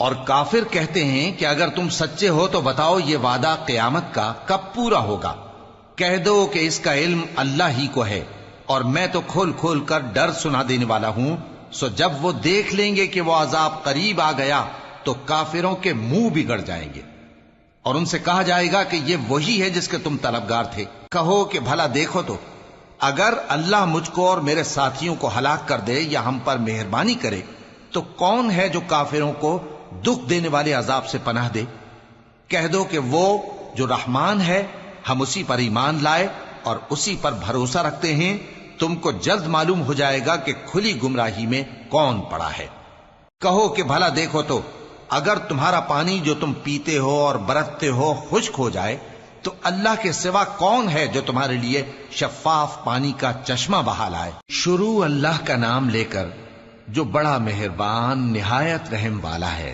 اور کافر کہتے ہیں کہ اگر تم سچے ہو تو بتاؤ یہ وعدہ قیامت کا کب پورا ہوگا؟ کہہ دو کہ اس کا علم اللہ ہی کو ہے، اور میں تو کھول کھول کر ڈر سنا دینے والا ہوں۔ سو جب وہ دیکھ لیں گے کہ وہ عذاب قریب آ گیا تو کافروں کے منہ بگڑ جائیں گے، اور ان سے کہا جائے گا کہ یہ وہی ہے جس کے تم طلبگار تھے۔ کہو کہ بھلا دیکھو تو، اگر اللہ مجھ کو اور میرے ساتھیوں کو ہلاک کر دے یا ہم پر مہربانی کرے تو کون ہے جو کافروں کو دکھ دینے والے عذاب سے پناہ دے؟ کہہ دو کہ وہ جو رحمان ہے، ہم اسی پر ایمان لائے اور اسی پر بھروسہ رکھتے ہیں۔ تم کو جلد معلوم ہو جائے گا کہ کھلی گمراہی میں کون پڑا ہے۔ کہو کہ بھلا دیکھو تو، اگر تمہارا پانی جو تم پیتے ہو اور برتتے ہو خشک ہو جائے تو اللہ کے سوا کون ہے جو تمہارے لیے شفاف پانی کا چشمہ بہا لائے؟ شروع اللہ کا نام لے کر جو بڑا مہربان نہایت رحم والا ہے۔